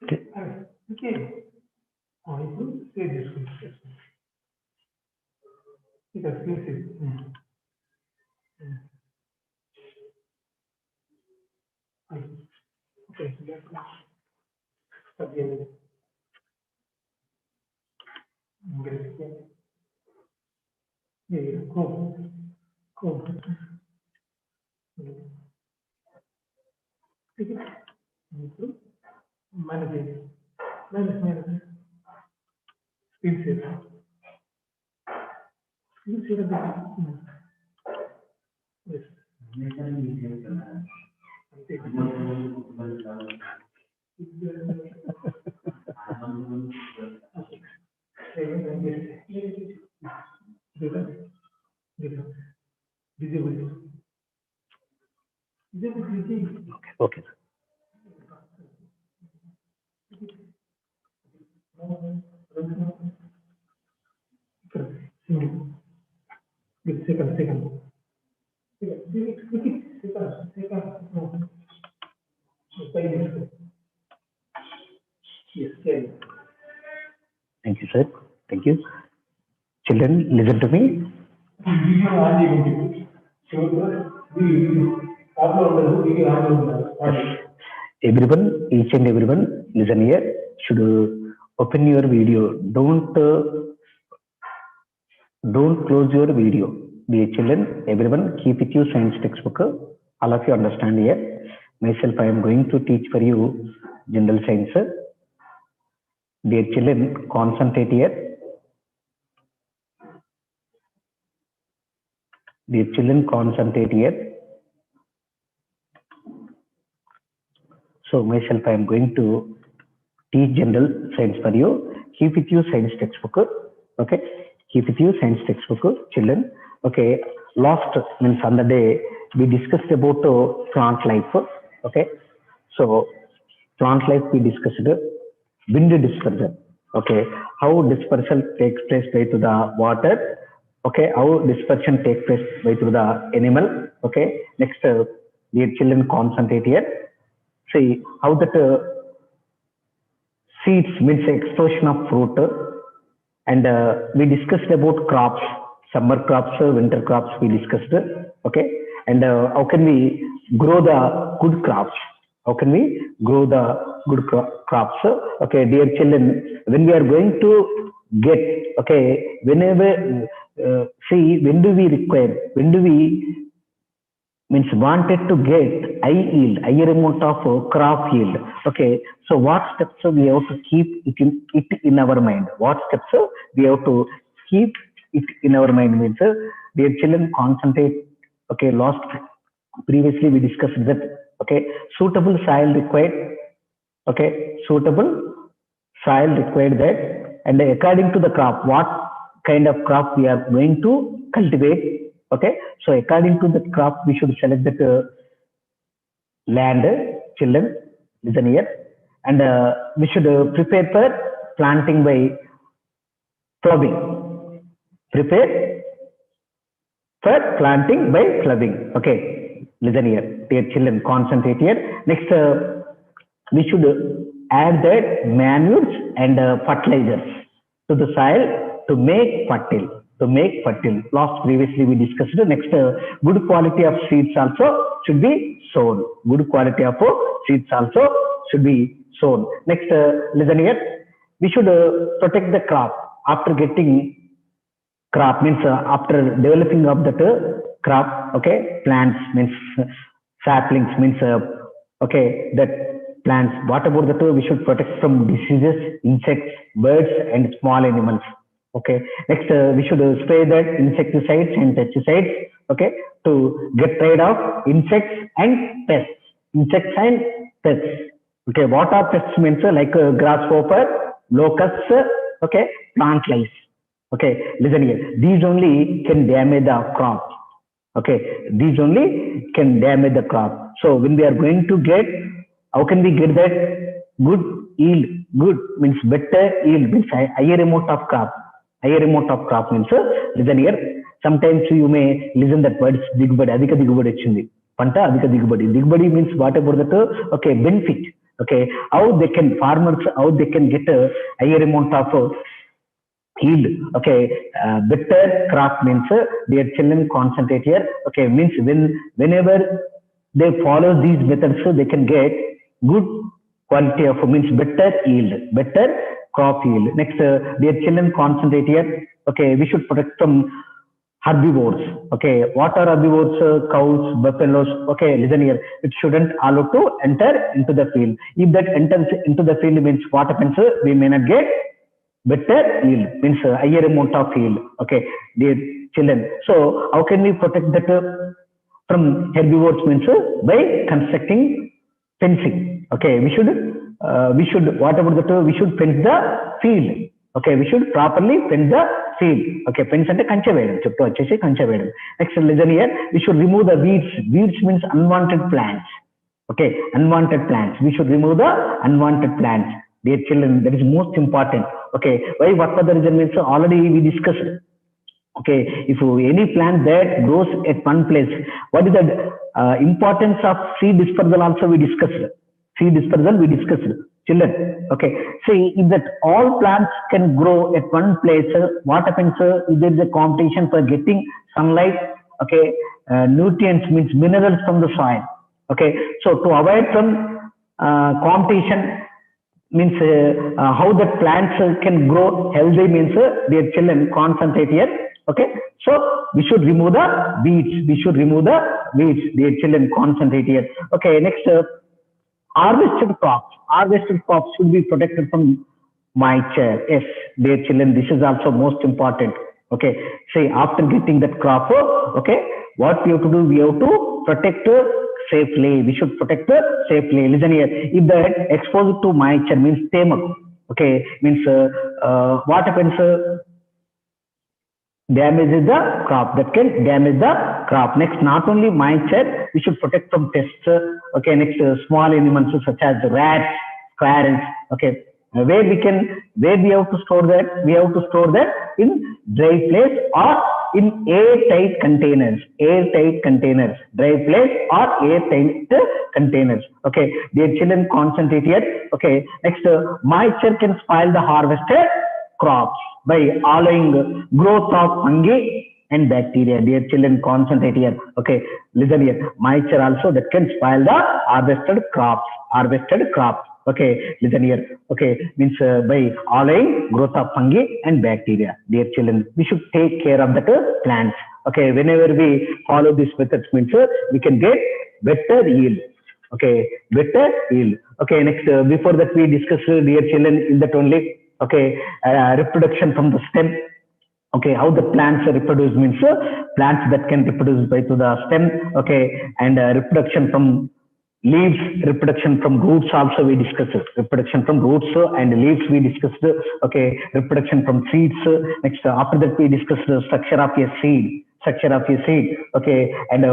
Okay. ఇప్పుడు save చేసుకుంటాం. ఇక స్క్రీన్ ఓకే ఇప్పుడు మనకి screen save Okay. Second. Yes. Thank you, sir. Thank you. Children, listen to me. Everyone, each and everyone, listen here. Should open your video. Don't close your video. Dear children, everyone, keep with your science textbook. All of you understand here. Myself, I am going to teach for you general science. Dear children, concentrate here. Dear children, concentrate here. So myself, I am going to teach general science for you. Keep with your science textbook. Okay. Keep with your science textbook, children. Okay. Last means on the day we discussed about plant life. Okay. So plant life we discussed wind dispersion. Okay. How dispersion takes place by to the water. Okay. How dispersion takes place by to the animal. Okay. Next, dear children, concentrate here. See how that seeds means explosion of fruit, and we discussed about crops, summer crops, winter crops we discussed. Okay. And how can we grow the good crops? How can we grow the good crops? Okay, dear children, when we are going to get, okay, whenever see, when do we require, when do we means wanted to get higher amount of crop yield? Okay, so what steps we have to keep it in our mind? What steps we have to keep it in our mind means, dear children, concentrate. Okay, previously we discussed that. Okay, suitable soil required. Okay, suitable soil required that, and according to the crop, what kind of crop we are going to cultivate. Okay, so according to the crop we should select that land. Children, listen here. And we should prepare for planting by ploughing. Prepare for planting by ploughing. Okay, listen here, dear children, concentrate here. Next, we should add that manures and fertilizers to the soil to make fertile. Last previously we discussed. Next, good quality of seeds also should be sown. Good quality of seeds also should be sown. Next, listen here. We should protect the crop after getting crop means after developing of that crop. Okay, plants means saplings means okay, that plants. What about that? We should protect from diseases, insects, birds, and small animals. Okay, next, we should spray that insecticides and pesticides. Okay, to get rid of insects and pests. Okay, what are pests means like grasshopper, locusts, okay, plant lice. Okay, listen here. These only can damage the crop. Okay, these only can damage the crop. So when we are going to get, how can we get that good yield? Good means better yield means higher amount of crop. Higher amount of crop means, listen here. Sometimes you may listen that words దిగుబడి, అధిక దిగుబడి వచ్చింది. Panta adhika digubadi. Digubadi means what about that? Okay, benefit. Okay, how they can farmers, how they can get a higher amount of yield. Okay, better crop means their children concentrate here. Okay, means whenever they follow these methods, so they can get good quality of, means better yield, better crop yield. Next, their children concentrate here. Okay, we should protect from herbivores. Okay, what are herbivores? Cows, buffaloes. Okay, listen here, it shouldn't allow to enter into the field. If that enters into the field, means what happens? We may not get better yield, means higher amount of yield. Okay, dear children, so how can we protect that from herbivores? Means by constructing fencing. Okay, we should what about that? We should fence the field. Okay, we should properly fence the field. Okay, fence అంటే కంచె వేయడం, చుట్టూ వచ్చేసి కంచె వేయడం. Next, listen here, we should remove the weeds. Weeds means unwanted plants. Okay, unwanted plants, we should remove the unwanted plants, dear children, that is most important. Okay, why, what for the reason means already we discussed. Okay, if any plant that grows at one place, what is the importance of seed dispersal also we discussed. Seed dispersal we discussed, children. Okay, see, if that all plants can grow at one place, what happens? If there is a competition for getting sunlight, okay, nutrients means minerals from the soil. Okay, so to avoid from competition, means how the plants can grow healthy, means their children concentrate here. Okay, so we should remove the weeds. We should remove the weeds. Their children concentrate here. Okay, next, harvested crops. Harvested crops should be protected from moisture. Yes, dear children, this is also most important. Okay, say after getting that crop, okay, what we have to do? We have to protect safely. We should protect safely. Listen here, if that exposed to moisture, means temak. Okay, means what happens? Damages the crop, that can damage the crop. Next, not only moisture, we should protect from pests. Okay, next, small animals such as rats, squirrels. Okay, where we have to store that? We have to store that in dry place or in airtight containers. Airtight containers, dry place or airtight containers. Okay, dear children, concentrate here. Okay, next, moisture can spoil the harvested crops by allowing growth of fungi and bacteria. Dear children, concentrate here. Okay, listen here, moisture also that can spoil the harvested crops. Harvested crops. Okay, listen here. Okay, means by allowing growth of fungi and bacteria. Dear children, we should take care of the plants. Okay, whenever we follow these methods, means we can get better yield. Okay, better yield. Okay, next, before that we discuss, dear children, in that only. Okay, reproduction from the stem. Okay, how the plants reproduce, means plants that can reproduce by to the stem. Okay, and reproduction from leaves, reproduction from roots also we discussed. Reproduction from roots and leaves we discussed. Okay, reproduction from seeds. Next, after that we discussed the structure of a seed. Structure of a seed. Okay, and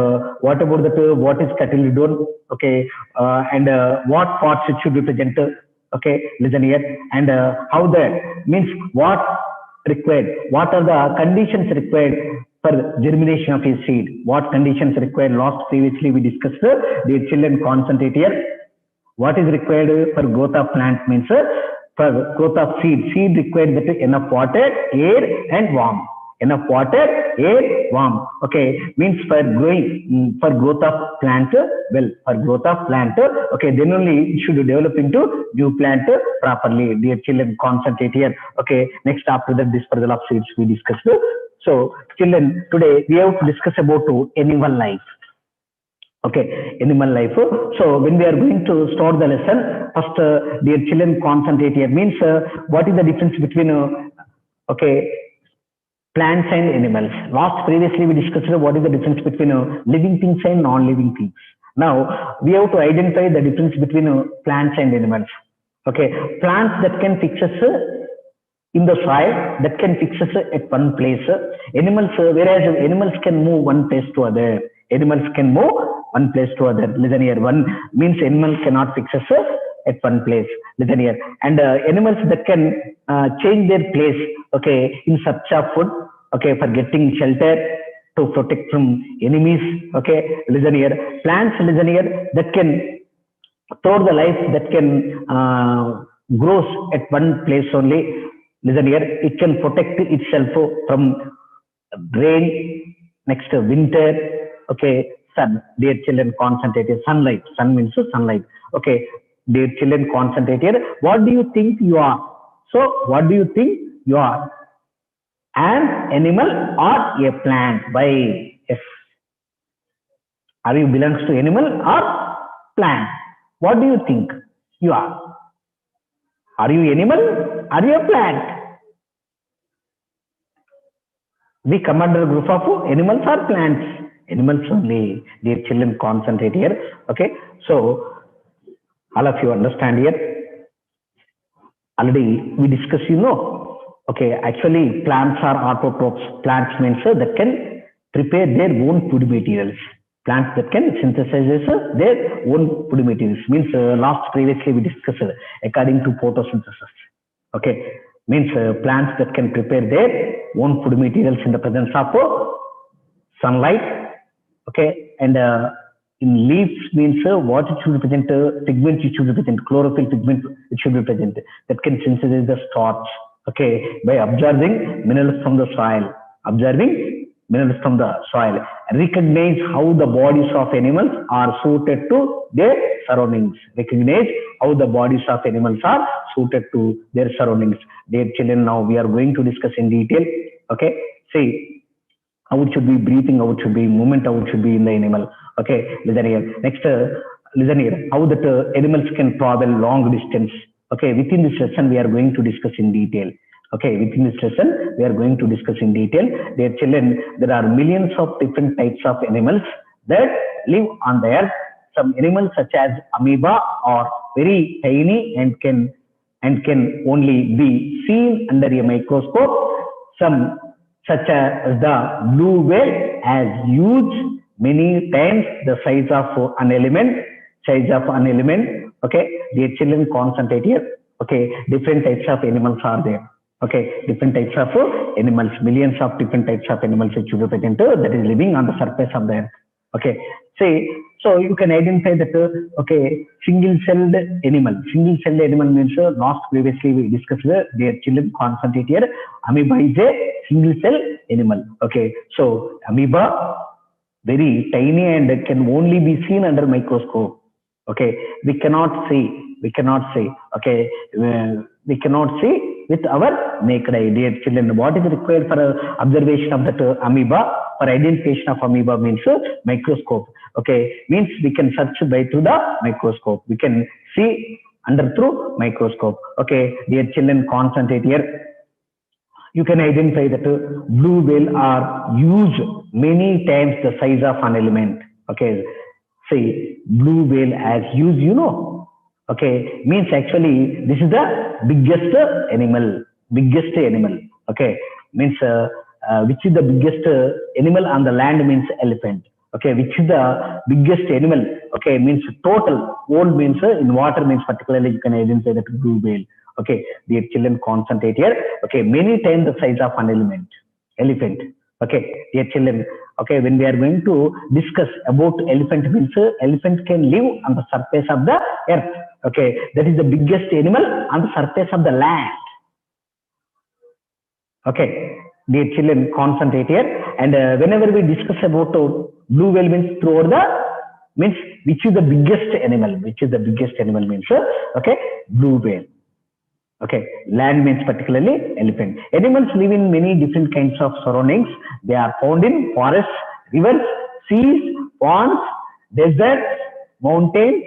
what about that? What is cotyledon? Okay, and what parts it should represent? Okay, listen here, and how that means what required, what are the conditions required for germination of a seed? What conditions required? Last previously we discussed. The children, concentrate here. What is required for growth of plant? Means for growth of seed required that enough water, air and warmth. Enough water, air, warm. Okay, means for growing, for growth of plant, well, for growth of plant, okay, then only it should develop into new plant properly. Dear children, concentrate here. Okay, next, after that dispersal of seeds we discussed. So children, today we have to discuss about animal life. Okay, animal life. So when we are going to start the lesson, first, dear children, concentrate here. Means what is the difference between okay, plants and animals? Last previously we discussed what is the difference between living things and non-living things. Now we have to identify the difference between plants and animals. Okay, plants that can fix us in the soil, that can fix us at one place. Animals, whereas animals can move one place to other. Animals can move one place to other. Listen here, one means animal cannot fix us at one place. Listen here, and animals that can change their place. Okay, in search of food. Okay, for getting shelter. to protect from enemies. Okay, listen here. Plants, listen here, that can throughout the life that can grows at one place only. Listen here, it can protect itself from rain, next winter, okay, sun. Dear children, concentrate here. Sunlight. Sun means sunlight. Okay, dear children, concentrate here. What do you think you are? So, what do you think you are? An animal or a plant? Why? Yes. Are you belongs to animal or plant? What do you think you are? Are you animal? Are you a plant? We come under a group of animals or plants. Animals only. Dear children, concentrate here. Okay. So all of you understand here. Already we discussed, Okay. Actually, plants are autotrophs. Plants means that can prepare their own food materials. Plants that can synthesize their own food materials. Means last previously we discussed according to photosynthesis. Okay, means plants that can prepare their own food materials in the presence of sunlight. Okay, and in leaves means what it should represent, pigment it should represent, chlorophyll pigment it should be present that can synthesize the starch. Okay, by observing minerals from the soil, observing minerals from the soil, recognize how the bodies of animals are suited to their surroundings. Recognize how the bodies of animals are suited to their surroundings. Dear children, now we are going to discuss in detail. Okay, see how it should be breathing, how it should be movement, how it should be in the animal. Okay, listen here. Next, listen here. How that animals can travel long distance. Okay, within this lesson we are going to discuss in detail. Okay, within this lesson we are going to discuss in detail. Dear children, there are millions of different types of animals that live on the earth. Some animals such as amoeba are very tiny and can only be seen under a microscope. Some such as the blue whale has huge many times the size of an element. Okay, dear children, concentrate here. Okay, different types of animals are there. Okay, different types of animals, millions of different types of animals which you represent that is living on the surface of the earth. Okay, say so you can identify that. Okay, single-celled animal. Single-celled animal means last previously we discussed. Dear children, concentrate here. Amoeba is a single-cell animal. Okay, so amoeba very tiny and can only be seen under microscope. Okay, we cannot see. Okay, we cannot see with our naked eye. Dear children, what is required for observation of that amoeba? For identification of amoeba means microscope. Okay, means we can search by through the microscope. We can see under through microscope. Okay, dear children, concentrate here. You can identify that blue whale are huge many times the size of an element. Okay, say blue whale as huge, Okay, means actually this is the biggest animal. Okay, means which is the biggest animal on the land means elephant. Okay, which is the biggest animal? Okay, means total. Whole means in water means particularly you can identify that blue whale. Okay, dear children, concentrate here. Okay, many times the size of an elephant. Okay, dear children. Okay, when we are going to discuss about elephant means elephant can live on the surface of the earth. Okay, that is the biggest animal on the surface of the land. Okay, dear children, concentrate here. And whenever we discuss about blue whale means throughout the means which is the biggest animal. Means okay, blue whale. Okay, land means particularly elephant. Animals live in many different kinds of surroundings. They are found in forests, rivers, seas, ponds, deserts, mountains,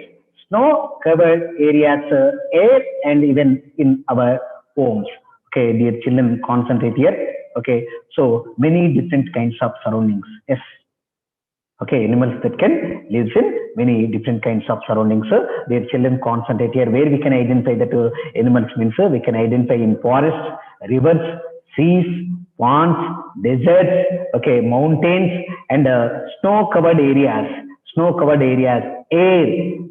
snow-covered areas, air, and even in our homes. Okay, dear children, concentrate here. Okay, so many different kinds of surroundings. Yes. Okay, animals that can live in many different kinds of surroundings. Their children, concentrate here. Where we can identify that animals means we can identify in forests, rivers, seas, ponds, deserts, okay, mountains, and snow-covered areas, air,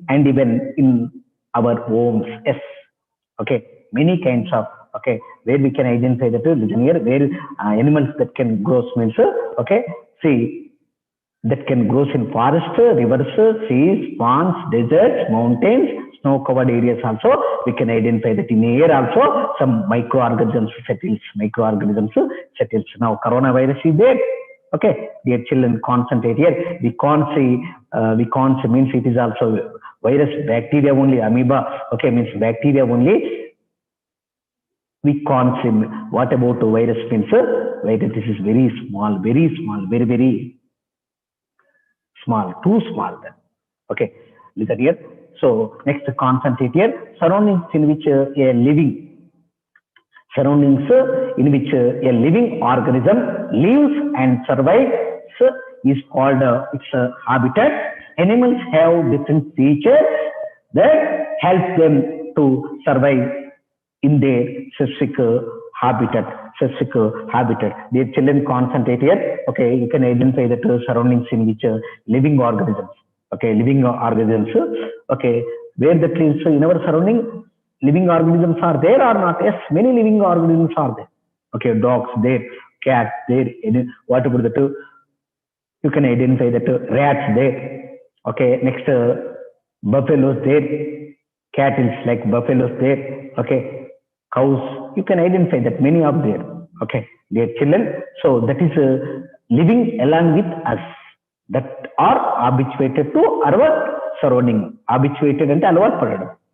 and even in our homes. Yes. Okay, many kinds of. Okay, where we can identify that listen here, where animals that can grow means okay. See, that can grow in forests, rivers, seas, ponds, deserts, mountains, snow-covered areas also. We can identify that in air also some microorganisms settles. Now coronavirus is there. Okay, dear children, concentrate here. We can't see means it is also virus, bacteria only, amoeba. Okay, means bacteria only. We can't see. What about virus means? Virus, this is very small, very small, too small then. Okay, listen here. So next concentrate here. Surroundings in which a living organism lives and survives is called its habitat. Animals have different features that help them to survive in their specific habitat. Dear children, concentrate here. Okay, you can identify the surroundings in which living organisms. Okay, living organisms. Okay, where the trees in our surrounding, living organisms are there or not? Yes, many living organisms are there. Okay, dogs there, cats there. What about the two? You can identify that rats there. Okay, next buffaloes there, cattle like buffaloes there. Okay, cows. You can identify that many are there. Okay, dear children. So that is living along with us, that are habituated to our surrounding, habituated and alwat.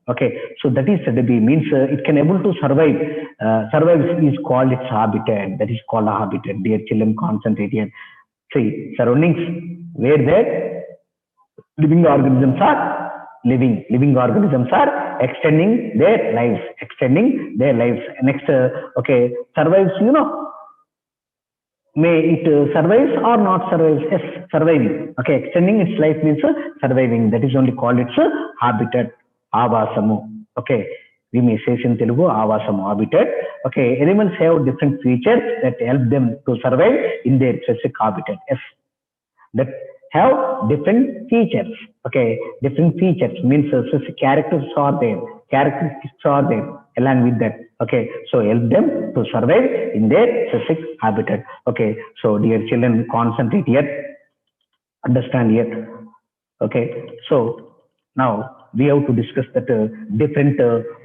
Okay, so that is said to be means it can able to survive. Survive is called its habitat. That is called a habitat. Dear children, concentrate here. See, surroundings where there living organisms are living. Living organisms are extending their lives. Next, okay, survives. May it survives or not survives? Yes, surviving. Okay, extending its life means surviving. That is only called its habitat. Avasamu. Okay, we may say in Telugu avasamu, habitat. Okay, animals have different features that help them to survive in their specific habitat. Yes, that have different features. Okay, different features means specific characters are there. Characteristics are there along with that. Okay, so help them to survive in their specific habitat. Okay, so dear children, concentrate here, understand here. Okay, so now we have to discuss that different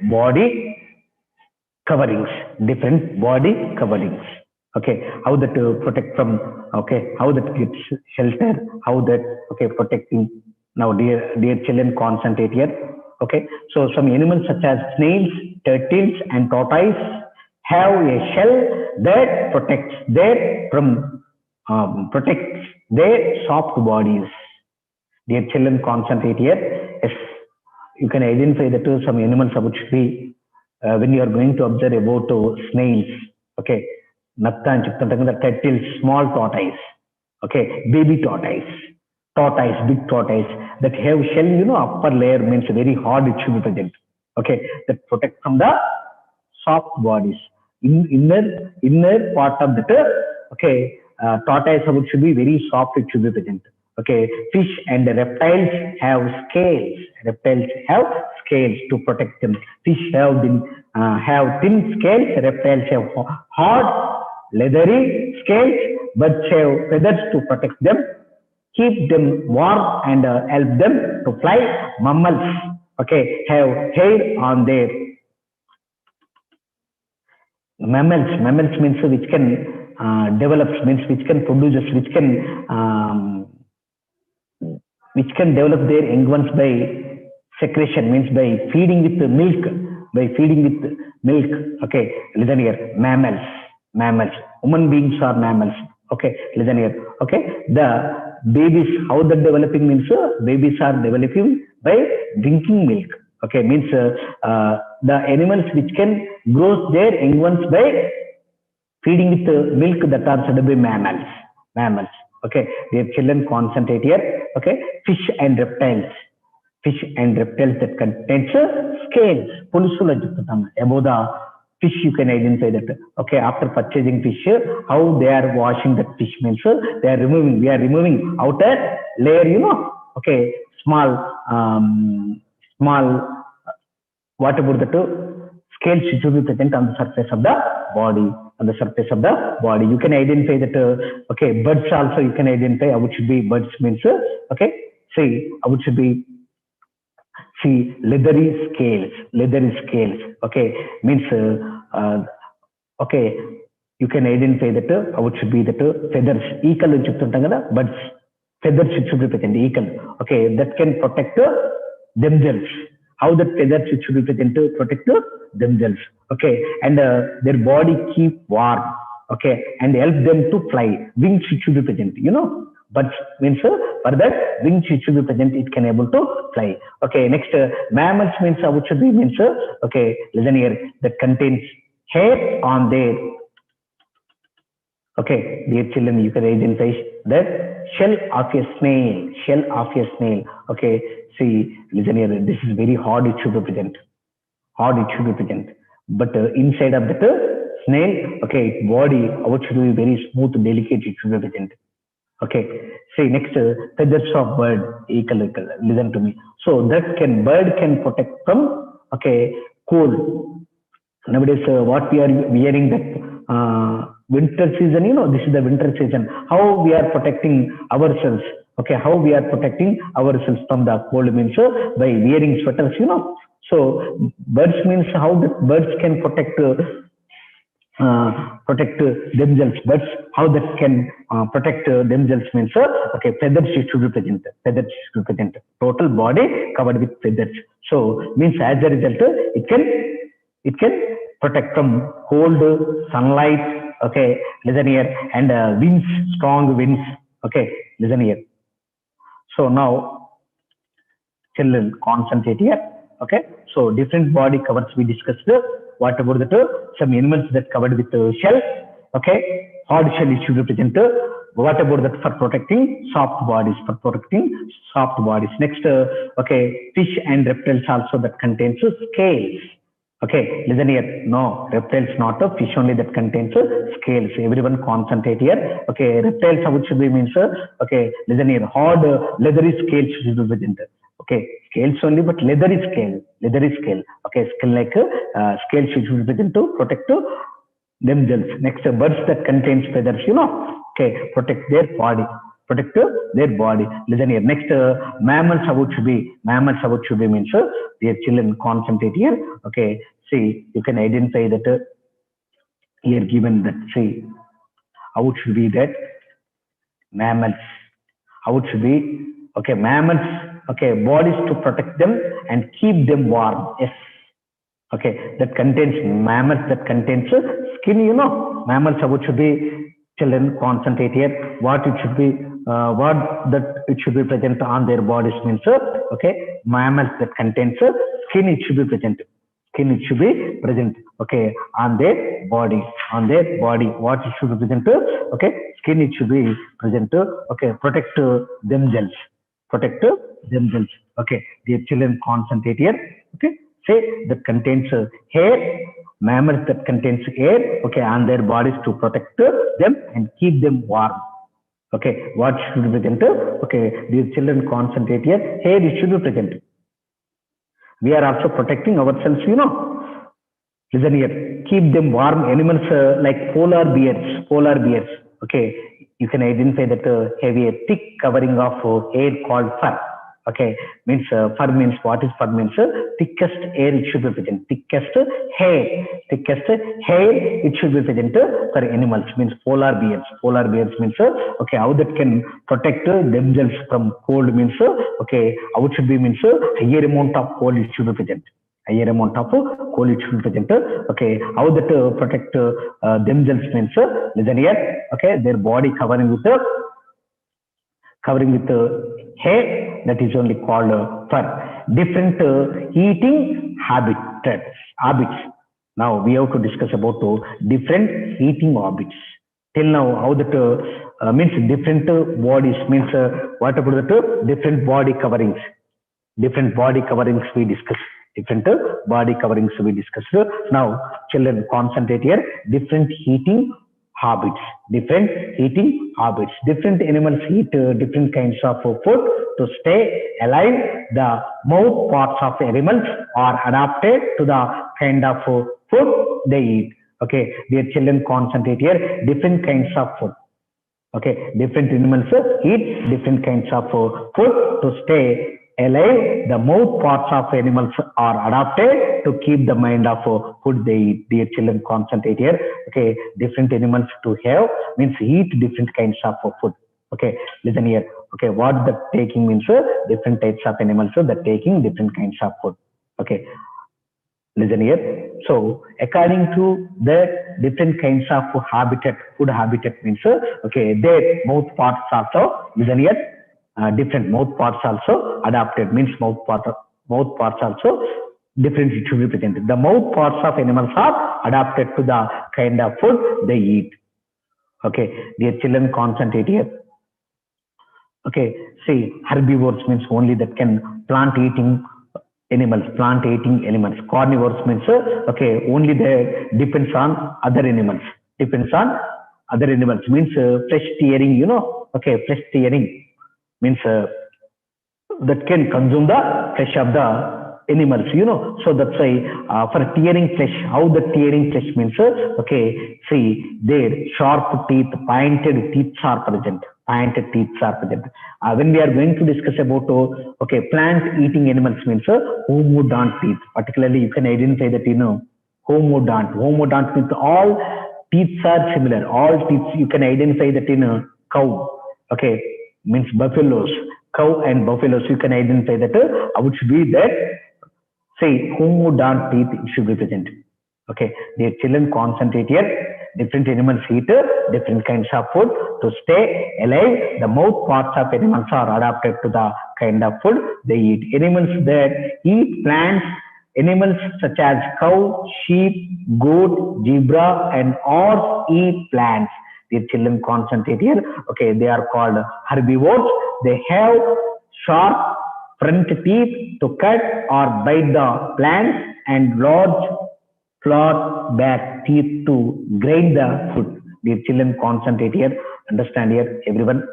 body coverings, Okay, how that protect from, okay, how that gets shelter, how that, okay, protecting. Now, dear children, concentrate here. Okay, so some animals such as snails, turtles, and tortoise have a shell that protects their soft bodies. Dear children, concentrate here. Yes, you can identify that some animals which be when you are going to observe about snails. Okay, natta and chiptanta turtles, small tortoise. Okay, baby big tortoise that have shell. Upper layer means very hard. It should be present. Okay, that protect from the soft bodies. Inner part of the okay, tortoise should be very soft. It should be present. Okay, fish and reptiles have scales. To protect them. Fish have thin scales. Reptiles have hard, leathery scales. Birds have feathers to protect them, keep them warm, and help them to fly. Mammals, okay, have hair on their mammals means which can develop, means which can produce, which can develop their young ones by secretion, means by feeding with milk. Okay, listen here. Mammals. Human beings are mammals. Okay, listen here. Okay, the babies, how the developing means babies are developing by drinking milk. Okay, means the animals which can grow their young ones by feeding with milk, that are said to be mammals. Okay, dear children, concentrate here. Okay, fish and reptiles that contains scales. Pulusula చెప్తున్నాం. Above the fish, you can identify that. Okay, after purchasing fish, how they are washing that fish means we are removing outer layer. Okay, small what about the scales which will be present on the surface of the body. on the surface of the body. You can identify that, okay, birds also you can identify how it should be. Birds means, okay, see, how it should be. See, leathery scales, okay, means, okay, you can identify that, how it should be that, feathers, eagle అని చెప్తుంటాం కదా, birds, feathers it should be present, eagle, okay, that can protect themselves. How that feathers it should be present to protect themselves, okay, and their body keep warm, okay, and help them to fly. Wings it should be present, you know, but means, for that wings it should be present, it can able to fly. Okay, next, mammals means how it should be means, okay, listen here, that contains hair on their, okay, dear children, you can identify that shell of a snail, okay, see, listen here, this is very hard it should be present, but inside of that snail, okay, its body, how it should be very smooth, delicate, it should be present. Okay, see, next, feathers of bird, eagle, listen to me. So that bird can protect from, okay, cold. Nowadays, what we are wearing that winter season, you know, this is the winter season. How we are protecting ourselves? Okay, how we are protecting ourselves from the cold means, by wearing sweaters, you know. So birds means how the birds can protect themselves. Birds, how that can protect themselves means, okay, feathers should be present. Total body covered with feathers. So means as a result, it can protect from cold, sunlight, okay, listen here, and winds, strong winds, okay, listen here. So now children concentrate here, okay. So different body covers we discussed. What about that, some animals that covered with shell, okay, hard shell it should be present. What about that for protecting soft bodies, next, okay, fish and reptiles also that contains scales. Okay, listen here. No, reptiles not a fish only that contains scales. Everyone concentrate here. Okay, reptiles how it should be means, okay, listen here. Hard leathery scales should be present. Okay, scales only, but leathery scale. Okay, scale like scales should be present to protect themselves. Next, birds that contains feathers, you know. Okay, protect their body. Listen here. Next, mammals how it should be means, dear children concentrate here. Okay, see, you can identify that, here given that, see, how it should be that mammals, how it should be, okay, mammals, okay, bodies to protect them and keep them warm. Yes, okay, that contains mammals that contains skin, you know. Mammals how it should be, children concentrate here. What it should be, what that it should be present on their bodies means, okay, mammals that contains skin it should be present. Okay, on their body. What it should be present, okay, skin it should be present. Okay, protect themselves. Okay, dear children concentrate here. Okay, say that contains hair, mammals that contains hair, okay, on their bodies to protect them and keep them warm. Okay, what should be present? Okay, dear children concentrate here. Hair it should be present. We are also protecting ourselves, you know. Listen here. Keep them warm. Animals like polar bears. Okay, you can identify that have a thick covering of hair called fur. Okay, means, fur means, what is fur means, thickest hair it should be present. Thickest hair it should be present for animals, means polar bears means, okay, how that can protect themselves from cold means, okay, how it should be means, higher amount of cold it should be present. Okay, how that protect themselves means, listen here. Okay, their body covering with hair, that is only called fur. Different eating habits. Now we have to discuss about different eating habits. Till now, how that means different bodies means, what about that different body coverings? We discussed. Now, children concentrate here. Different eating habits. Different animals eat different kinds of food to stay alive. The mouth parts of animals are adapted to the kind of food they eat. Okay, dear children, concentrate here. Different kinds of food. Okay, different animals eat different kinds of food to stay alive. The mouth parts of animals are adapted to keep the mind of food they eat. Dear children, concentrate here. Okay, different animals to have means eat different kinds of food. Okay, listen here. Okay, what the taking means different types of animals that taking different kinds of food. Okay, listen here. So according to the different kinds of habitat, food habitat means okay, their mouth parts also, listen here, different mouth parts also adapted means mouth parts also different it should be presented. The mouth parts of animals are adapted to the kind of food they eat. Okay, dear children, concentrate here. Okay, see, herbivores means only that can plant eating animals. Carnivores means, okay, only they depends on other animals. Depends on other animals means flesh tearing, okay, flesh tearing means that can consume the flesh of the animals. So that's why for tearing flesh, how the tearing flesh means, okay, see, their sharp teeth, pointed teeth are present. Pointed teeth are present. When we are going to discuss about, okay, plant eating animals means homodont teeth. Particularly, you can identify that, homodont. Homodont means all teeth are similar. All teeth, you can identify that in a cow. Okay, means buffaloes, cow and buffaloes, you can identify that which should be that, say, homodont teeth should be present. Okay, dear children, concentrate here. Different animals eat different kinds of food to stay alive. The mouth parts of animals are adapted to the kind of food they eat. Animals that eat plants, animals such as cow, sheep, goat, zebra, and horse eat plants. The children, concentrate here. Okay, they are called herbivores. They have sharp front teeth to cut or bite the plants and large flat back teeth to grind the food. The children, concentrate here. Understand here, everyone.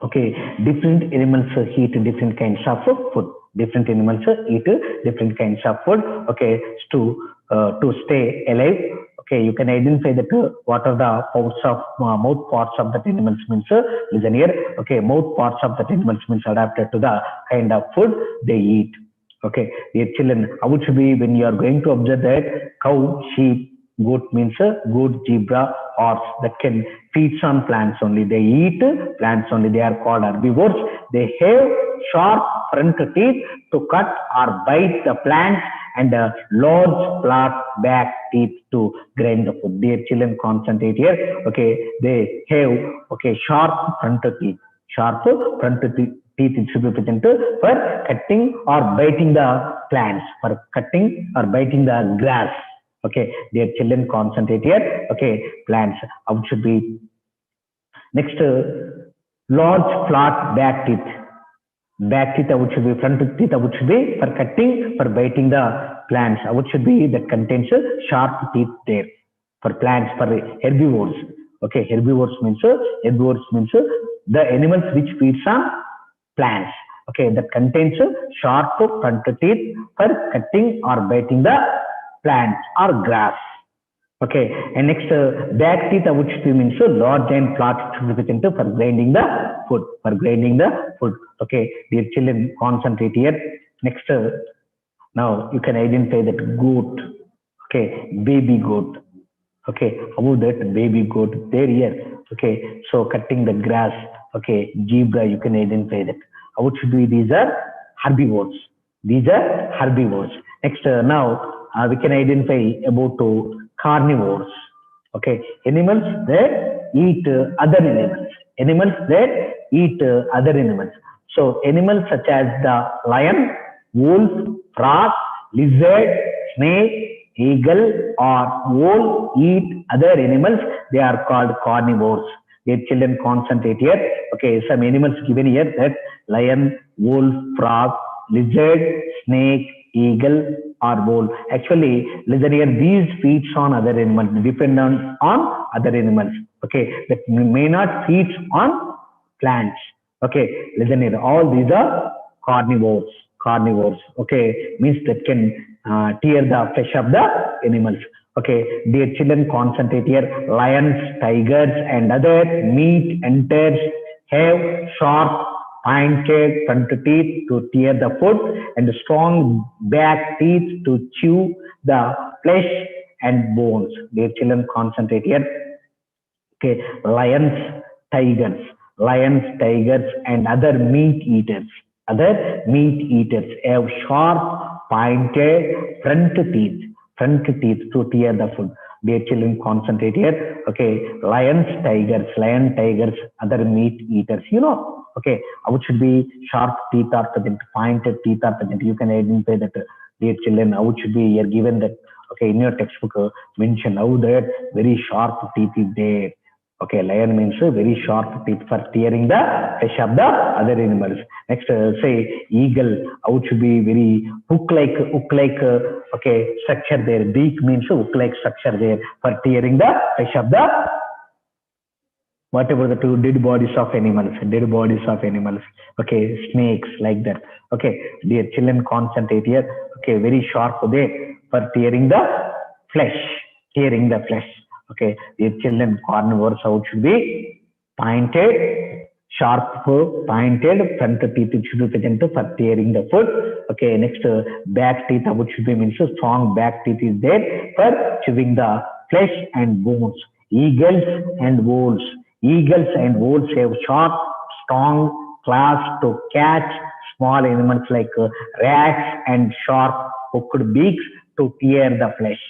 Okay, different animals eat different kinds of food. Different animals eat different kinds of food. Okay, to stay alive. Okay, you can identify that what are the parts of mouth parts of the animals means. Listen here. Okay, mouth parts of the animals means adapted to the kind of food they eat. Okay, dear children, how it should be when you are going to observe that cow, sheep, goat means goat, zebra, horse that can feed on plants only. They eat plants only. They are called herbivores. They have sharp front teeth to cut or bite the plants and large flat back teeth to grind the food. Dear children, concentrate here. Okay, they have sharp front teeth. Sharp front teeth it should be present for cutting or biting the plants, for cutting or biting the grass. Okay, dear children, concentrate here. Okay, plants. How should be next? Large flat back teeth. Back teeth which should be front teeth which should be for cutting, for biting the plants. Which should be that contains sharp teeth there for plants, for herbivores. Okay, herbivores means the animals which feeds on plants. Okay, that contains sharp front teeth for cutting or biting the plants or grass. Okay, and next back teeth which means large and flat significant for grinding the food. For grinding the food. Okay, dear children, concentrate here. Next, now you can identify that goat. Okay, baby goat. Okay, about that baby goat there here. Okay, so cutting the grass. Okay, zebra, you can identify that. How should be? These are herbivores. These are herbivores. Next, now we can identify about carnivores. Okay, animals that eat other animals. Animals that eat other animals. So animals such as the lion, wolf, frog, lizard, snake, eagle, or owl eat other animals. They are called carnivores. Dear children, concentrate here. Okay, some animals given here that lion, wolf, frog, lizard, snake, eagle, or owl. Actually, listen here, these feeds on other animals, depend on other animals. Okay, that may not feed on plants. Okay, listen here, all these are carnivores. Carnivores. Okay, means that can tear the flesh of the animals. Okay, dear children, concentrate here. Lions, tigers, and other meat eaters have sharp, pointed front teeth to tear the food and strong back teeth to chew the flesh and bones. Dear children, concentrate here. Okay, lions, tigers, and other meat eaters have sharp, pointed front teeth to tear the food. Dear children, concentrate here. Okay, tigers, other meat eaters. You know, okay, what should be sharp teeth are present, pointed teeth are present. You can identify that, dear children, how it should be here given that. Okay, in your textbook, mention how that very sharp teeth is there. Okay, lion means very sharp teeth for tearing the flesh of the other animals. Next, say eagle. How should be very okay, structure there. Beak means hook-like structure there for tearing the flesh of the whatever the two dead bodies of animals. Okay, snakes like that. Okay, dear children, concentrate here. Okay, very sharp there for flesh, tearing the flesh. Okay, dear children, carnivores out should be pointed, sharp, pointed front teeth should be present for tearing the food. Okay, next back teeth out should be means strong back teeth is there for chewing the flesh and bones. Eagles and wolves. Eagles and wolves have sharp, strong claws to catch small animals like rats and sharp hooked beaks to tear the flesh.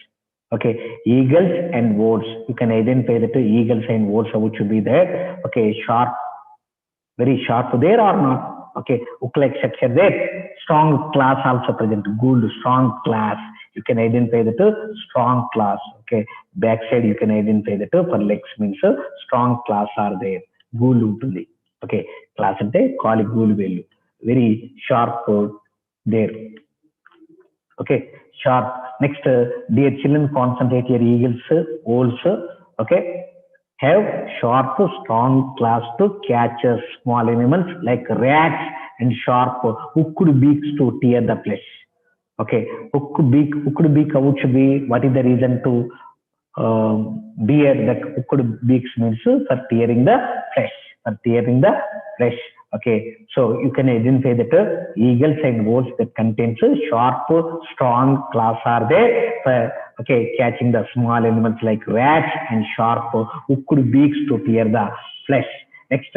Okay, eagles and wolves. You can identify the two eagles and wolves, which should be there. Okay, sharp, very sharp there or not. Okay, hook-like structure there. Strong class also present. Good, strong class. You can identify the two strong class. Okay, backside you can identify the two for legs means strong class are there. Gool ఉంటుంది. Okay, class అంటే కాలి గూలు వేళ్ళు. Very sharp there. Okay, sharp. Next, dear children, concentrate your eagles, owls. Okay, have sharp, strong claws to catch small animals like rats and sharp hooked beaks to tear the flesh. Okay, hooked beak, how should be, what is the reason to bear that hooked beaks means for tearing the flesh, Okay, so you can identify that eagles and wolves that contains sharp, strong claws are there for okay catching the small animals like rats and sharp hooked beaks to tear the flesh. Next,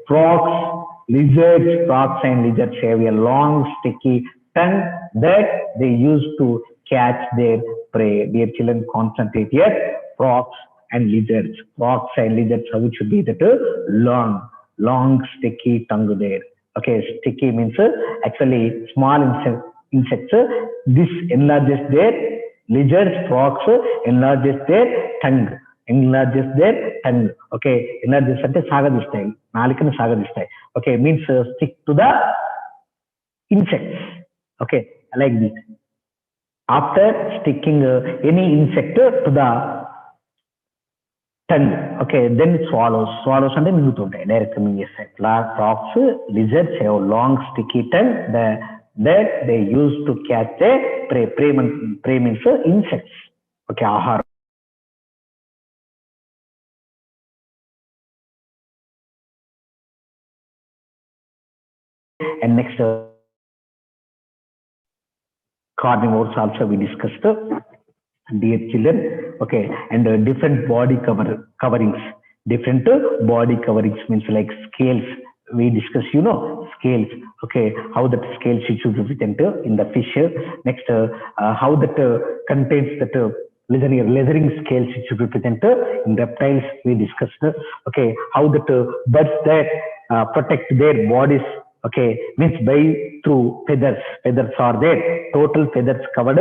frogs and lizards have a long, sticky tongue that they use to catch their prey. Dear children, concentrate here. Frogs and lizards. How it should be that long, sticky tongue there. Okay, sticky means actually small insects. This enlarges their lizards, frogs enlarges their tongue. Okay, enlarges అంటే సాగదీస్తాయి, నాలుకను సాగదీస్తాయి. Okay, means stick to the insects. Okay, like this. After sticking any insect to the tongue, okay, then swallows అంటే మింగుతుంటాయి, direct మింగేస్తాయి. Frogs, lizards have long sticky tongue that they use to catch the prey. Prey means insects. Okay, ఆహారం. And next, carnivores also we discussed, dear children. Okay, and different body coverings. Different body coverings means like scales. We discuss, scales. Okay, how that scales should be present in the fish. Next, how that contains that leathering scales should be present in reptiles. We discussed. Okay, how that birds that protect their bodies. Okay, means by through feathers. Feathers are there. Total feathers covered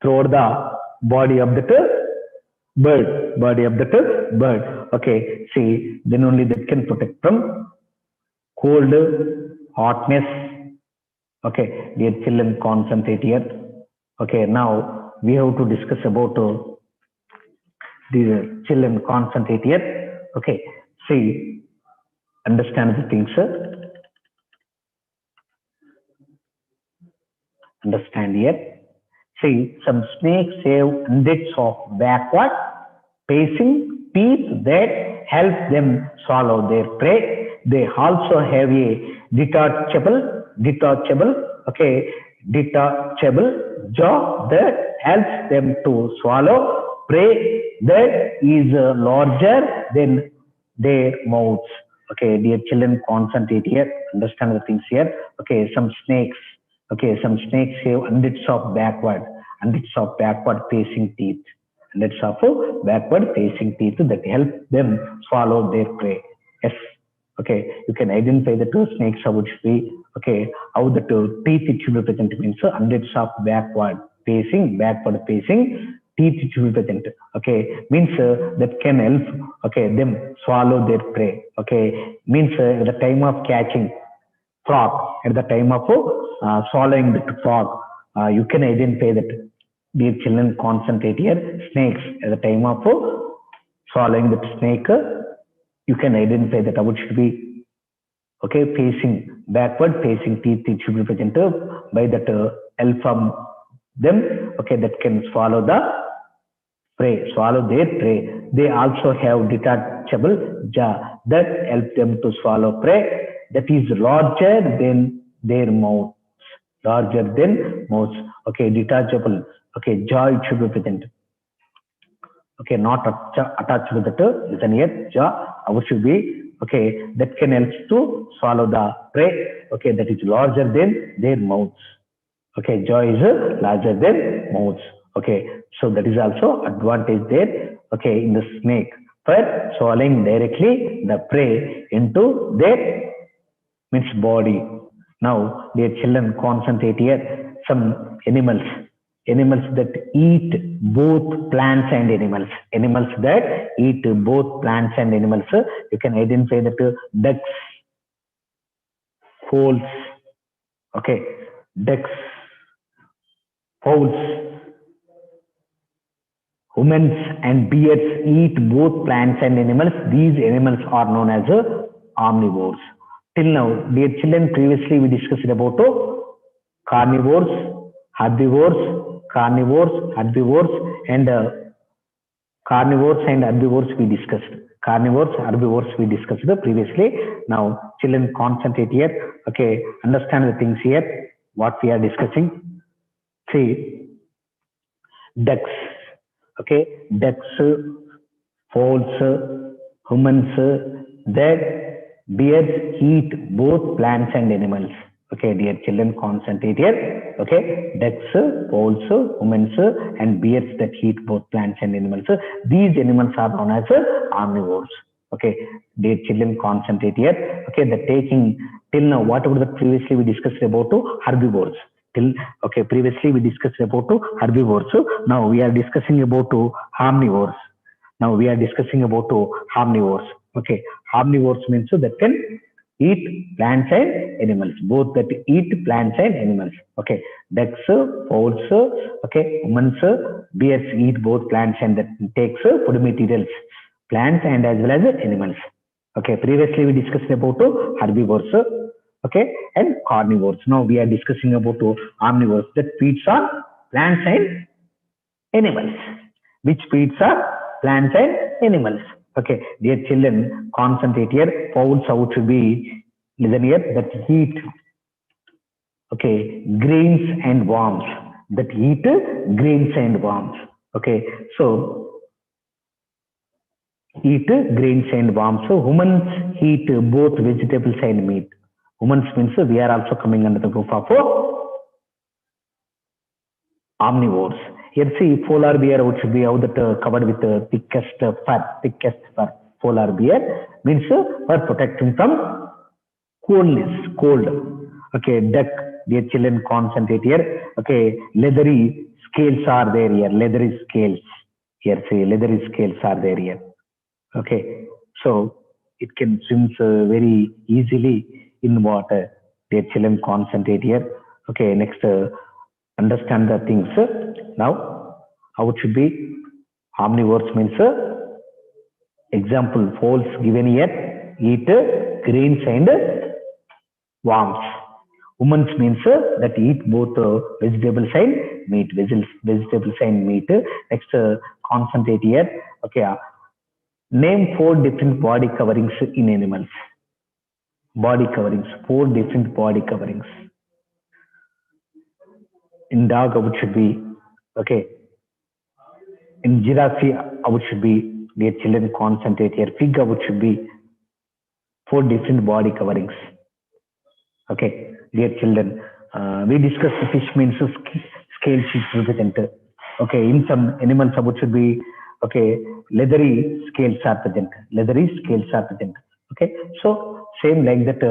throughout the body of the bird. Okay, see, then only that can protect from cold, hotness. Okay, dear children, concentrate here. Okay, now we have to discuss about dear children, concentrate here. Okay, see, understand the things. Understand here. See, some snakes have hundreds of backward facing teeth that help them swallow their prey. They also have a detachable, okay, detachable jaw that helps them to swallow prey that is larger than their mouths. Okay, dear children, concentrate here, understand the things here. Okay, some snakes. Okay, some snakes have hundreds of backward facing teeth. Hundreds of backward facing teeth that help them swallow their prey. Yes. Okay, you can identify the two snakes how it should be. Okay, how the two teeth it should represent means hundreds of backward facing teeth it should represent. Okay, means that can help. Okay, them swallow their prey. Okay, means at the time of catching frog, at the time of swallowing the frog, you can identify that. Dear children, concentrate here. Snakes at the time of swallowing the snake, you can identify that how it should be. Okay, facing backward facing teeth it should be presented by that L from them. Okay, that can swallow their prey. They also have detachable jaw that help them to swallow prey that is larger than their mouth. Larger than mouth. Okay, detachable. Okay, jaw it should be present. Okay, not attached with the listen here, jaw, how should be, okay, that can help to swallow the prey, okay, that is larger than their mouths. Okay, jaw is larger than mouths. Okay, so that is also advantage there, okay, in the snake for swallowing directly the prey into their means body. Now, dear children, concentrate here. Some animals that eat both plants and animals. Animals that eat both plants and animals. You can identify that ducks, fowls, okay, ducks, fowls, humans and bears eat both plants and animals. These animals are known as omnivores. Till now, dear children, previously we discussed about carnivores, herbivores, and carnivores and herbivores we discussed. Herbivores we discussed previously. Now, children, concentrate here. Okay, understand the things here. What we are discussing. See, ducks. Okay, ducks, fowls, humans, that bears eat both plants and animals. Okay, dear children, concentrate here. Okay, ducks, fowls, humans, and bears that eat both plants and animals. These animals are known as omnivores. Okay, dear children, concentrate here. Okay, the taking till now, whatever the previously we discussed about herbivores. Till okay, previously we discussed about herbivores. Now we are discussing about omnivores. Now we are discussing about omnivores. Okay, omnivores means that can eat plants and animals, both that eat plants and animals. Okay, ducks, fowls, okay, humans, bears eat both plants and that takes food materials, plants and as well as animals. Okay, previously we discussed about herbivores, okay, and carnivores. Now we are discussing about omnivores that feeds on plants and animals, which feeds on plants and animals. Okay, dear children, concentrate here. Fowls out to be listen here that eat, okay, grains and worms. That eat grains and worms. Okay, so eat grains and worms. So humans eat both vegetables and meat. Humans means we are also coming under the group of omnivores. Here see polar bear which should be out that covered with thickest fur. Polar bear means for protecting from cold. Okay, duck, dear children, concentrate here. Okay, leathery scales are there here. Leathery scales. Here see leathery scales are there here. Okay, so it can swim very easily in water. Dear children, concentrate here. Okay, next understand the things. Now, how it should be? Omnivores means example, fowls given here eat grains and worms. Humans means that eat both vegetables and meat. Vegetables and meat. Next, concentrate here. Okay. Name 4 different body coverings in animals. Body coverings. 4 different body coverings. In dog, it should be okay. In giraffe, it should be, dear children, concentrate here. Pig, it should be 4 different body coverings. Okay, dear children, we discussed the fish means scale is present. Okay, in some animals, it should be okay. Leathery scales are present. Leathery scales are present. Okay, so same like that,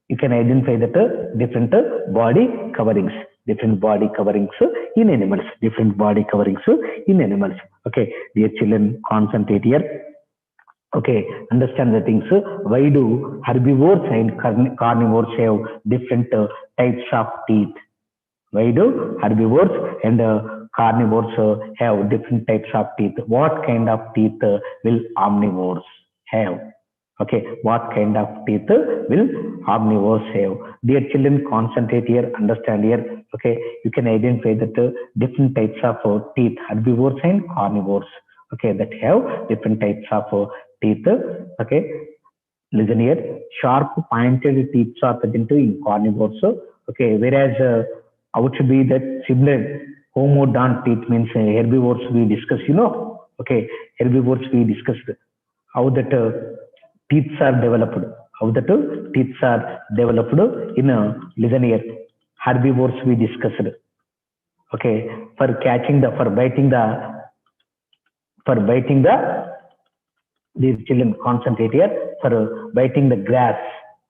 you can identify that different body coverings. Different body coverings in animals. Different body coverings in animals. Okay, dear children, concentrate here. Okay, understand the things. Why do herbivores and carnivores have different types of teeth? Why do herbivores and carnivores have different types of teeth? What kind of teeth will omnivores have? Okay, what kind of teeth will omnivores have? Dear children, concentrate here, understand here. Okay, you can identify that different types of teeth, herbivores and carnivores. Okay, that have different types of teeth. Okay, listen here. Sharp pointed teeth are present in carnivores. Okay, whereas out should be that similar homodont teeth means herbivores we discuss. Okay, herbivores we discussed how that teeth are developed. How that teeth are developed in listen here. Herbivores we discussed. Okay, for catching the biting the these children concentrate here for biting the grass.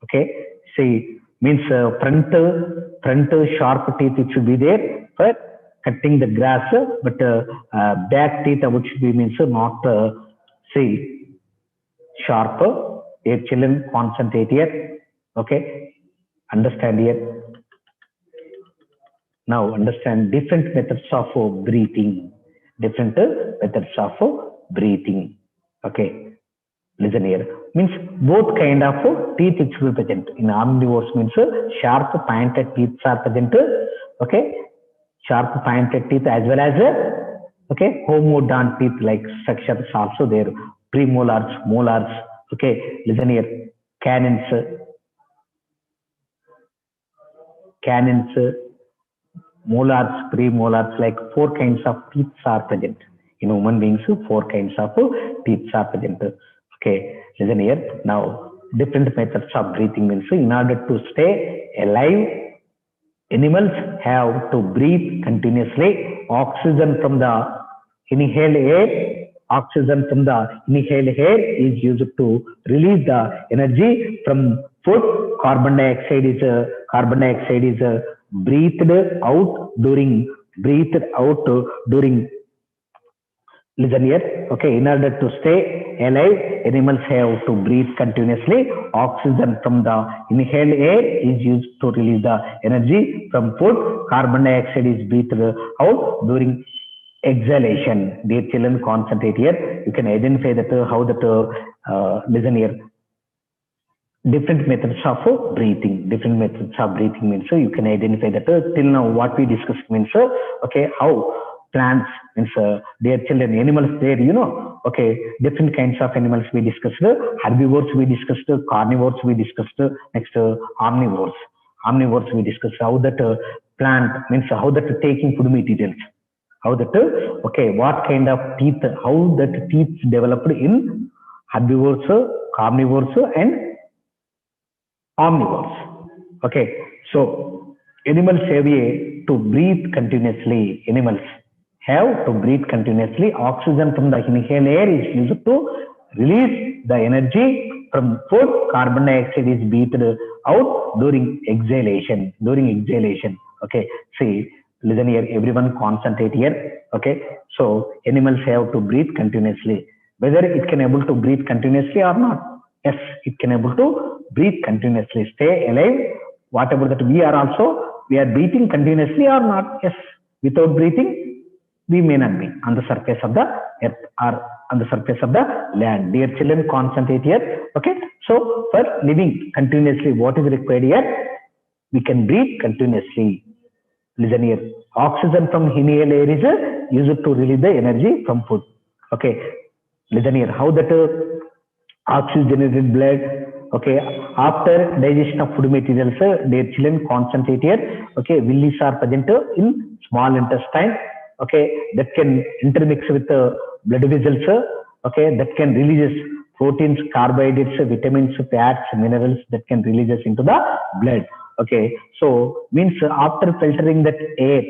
Okay, see means front sharp teeth it should be there for cutting the grass, but back teeth which should be means not see sharp. Dear children, concentrate here. Okay, understand here. Now understand different methods of breathing. Different methods of breathing. Okay, listen here. Means both kind of teeth it should be present. In omnivores means sharp pointed teeth are present. Okay, sharp pointed teeth as well as okay homodont teeth like structures also there. Premolars, molars. Okay, listen here. Canines, molars, premolars, like 4 kinds of teeth are present. In human beings, 4 kinds of teeth are present. Okay, listen here. Now, different methods of breathing means in order to stay alive, animals have to breathe continuously. Oxygen from the inhaled air, oxygen from the inhaled air is used to release the energy from food. Carbon dioxide is breathed out during listen here. Okay, in order to stay alive, animals have to breathe continuously. Oxygen from the inhaled air is used to release the energy from food. Carbon dioxide is breathed out during exhalation. Dear children, concentrate here. You can identify that how that listen here. Different methods of breathing. Different methods of breathing means you can identify that till now what we discussed means okay how plants means dear children animals there okay different kinds of animals we discussed, herbivores we discussed, carnivores we discussed, next omnivores we discussed how that plant means how that taking food materials, how that okay what kind of teeth, how that teeth developed in herbivores, carnivores and omnivores. Okay, so animals have to breathe continuously. Animals have to breathe continuously. Oxygen from the inhaled air is used to release the energy from food. Carbon dioxide is breathed out during exhalation. Okay, see, listen here. Everyone concentrate here. Okay, so animals have to breathe continuously. Whether it can able to breathe continuously or not. Yes, it can able to breathe continuously, stay alive. Whatever that we are breathing continuously or not. Yes, without breathing, we may not be on the surface of the earth or on the surface of the land. Dear children, concentrate here. Okay, so for living continuously, what is required here? we can breathe continuously. Listen here. Oxygen from inhaled air is used to release the energy from food. Okay. Listen here. How that oxygenated blood, okay, after digestion of food materials, their children concentrate here, okay, villi are present in small intestine, okay, that can intermix with the blood vessels, okay, that can release proteins, carbohydrates, vitamins, fats, minerals that can release into the blood, okay. So means after filtering that air,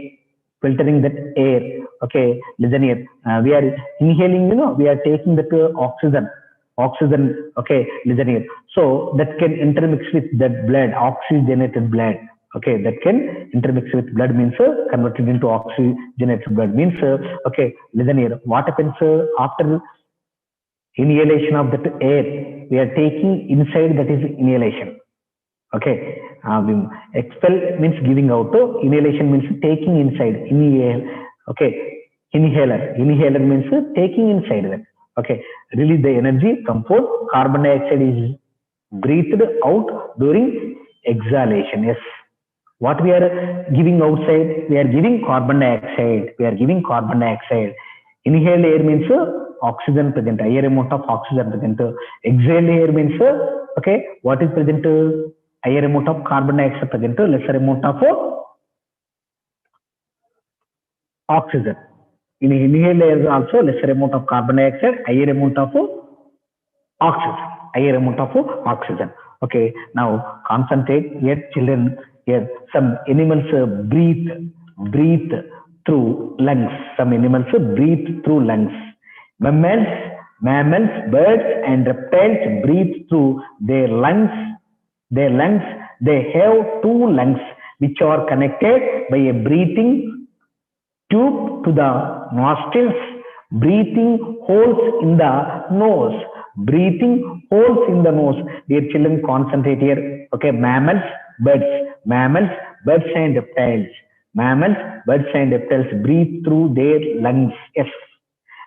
okay, listen here, we are inhaling, we are taking that oxygen, okay, listen here. So that can intermix with that blood, oxygenated blood, okay, that can intermix with blood means converted into oxygenated blood means, okay, listen here. What happens after inhalation of that air? We are taking inside, that is inhalation. Okay, expel means giving out. Inhalation means taking inside. Inhale. Okay, Inhaler means taking inside that. Okay, release the energy from food. Carbon dioxide is breathed out during exhalation. Yes. What we are giving outside? We are giving carbon dioxide. Inhaled air means oxygen present. Higher amount of oxygen present. Exhaled air means okay. What is present? Higher amount of carbon dioxide present. Lesser amount of oxygen. In inhaled air also lesser amount of carbon dioxide, higher amount of oxygen. Okay, now concentrate here, children. Here, some animals breathe through lungs. Mammals, birds, and reptiles breathe through their lungs. They have two lungs which are connected by a breathing tube to the nostrils, breathing holes in the nose. Dear children, concentrate here. Okay, birds, birds and reptiles. Birds and reptiles breathe through their lungs. Yes.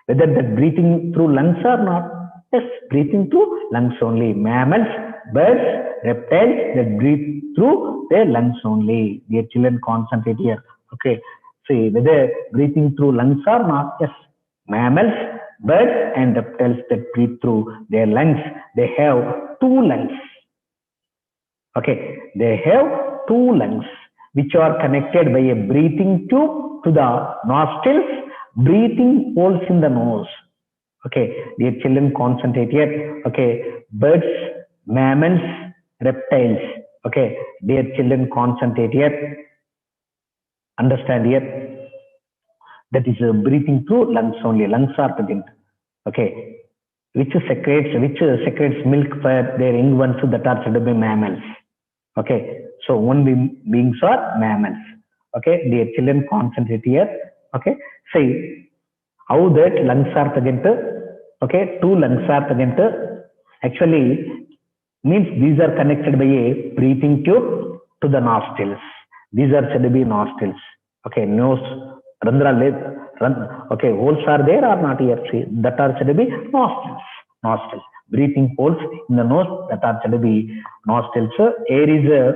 Whether that breathing through lungs or not. Yes, breathing through lungs only. Mammals, birds, reptiles that breathe through their lungs only. Dear children, concentrate here. Okay. See whether breathing through lungs or not. Yes, mammals, birds, and reptiles that breathe through their lungs. They have two lungs. Okay, they have two lungs which are connected by a breathing tube to the nostrils, breathing holes in the nose. Okay, dear children, concentrate here. Okay, birds, mammals, reptiles. Okay, dear children, concentrate here. Understand here. That is breathing through lungs only. Lungs are present. Okay, which secretes milk for their young ones that are said to be mammals. Okay, so only beings are mammals. Okay, dear children, concentrate here. Okay, see how that lungs are present. Okay, two lungs are present. Actually, means these are connected by a breathing tube to the nostrils. These are said to be nostrils. Okay, nose, randra, okay, holes are there or not here? See, that are said to be nostrils. Breathing holes in the nose that are said to be nostrils. Air is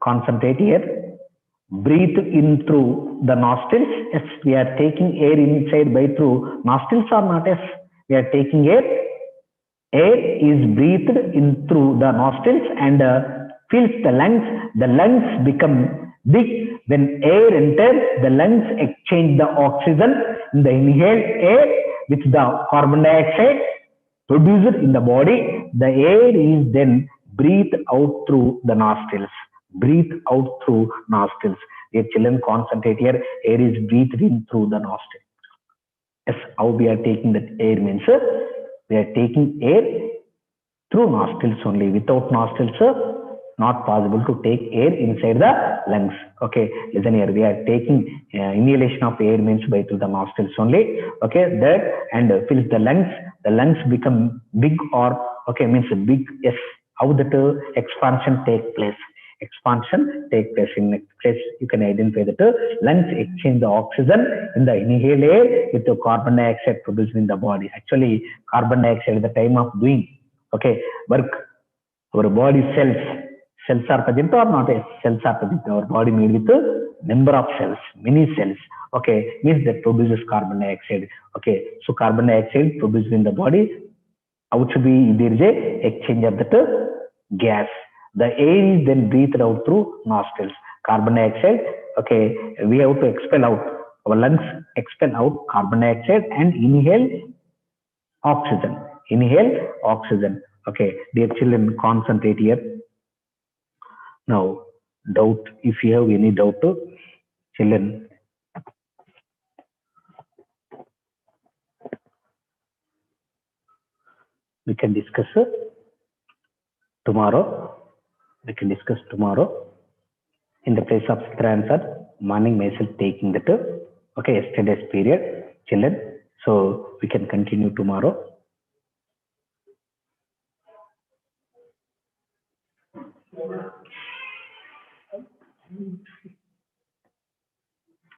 concentrate here. Breathe in through the nostrils. Yes, we are taking air inside by through nostrils or not? Yes, we are taking air. Air is breathed in through the nostrils and fills the lungs. The lungs become big. When air enters, the lungs exchange the oxygen in the inhaled air with the carbon dioxide produced in the body. The air is then breathed out through the nostrils. Dear children, concentrate here. Air is breathed in through the nostrils. Yes, how we are taking that air means we are taking air through nostrils only. Without nostrils, not possible to take air inside the lungs. Okay, listen here. We are taking inhalation of air means by through the nostrils only. Okay, that and fills the lungs. The lungs become big or okay means big. Yes, how that expansion take place? In next case, you can identify that lungs exchange the oxygen in the inhaled air with the carbon dioxide produced in the body. Actually, carbon dioxide at the time of doing okay work, our body Cells are present or not? Yes, cells are present. Our body made with a number of cells, many cells. Okay, means that produces carbon dioxide. Okay, so carbon dioxide produced in the body. Out should be there is a exchange of that gas. The air is then breathed out through nostrils. Carbon dioxide. Okay, we have to expel out. Our lungs expel out carbon dioxide and inhale oxygen. Inhale oxygen. Okay, dear children, concentrate here. Now, doubt, if you have any doubt, children, we can discuss tomorrow. We can discuss tomorrow. In the place of second answer, morning myself taking that, okay, yesterday's period, children. So we can continue tomorrow.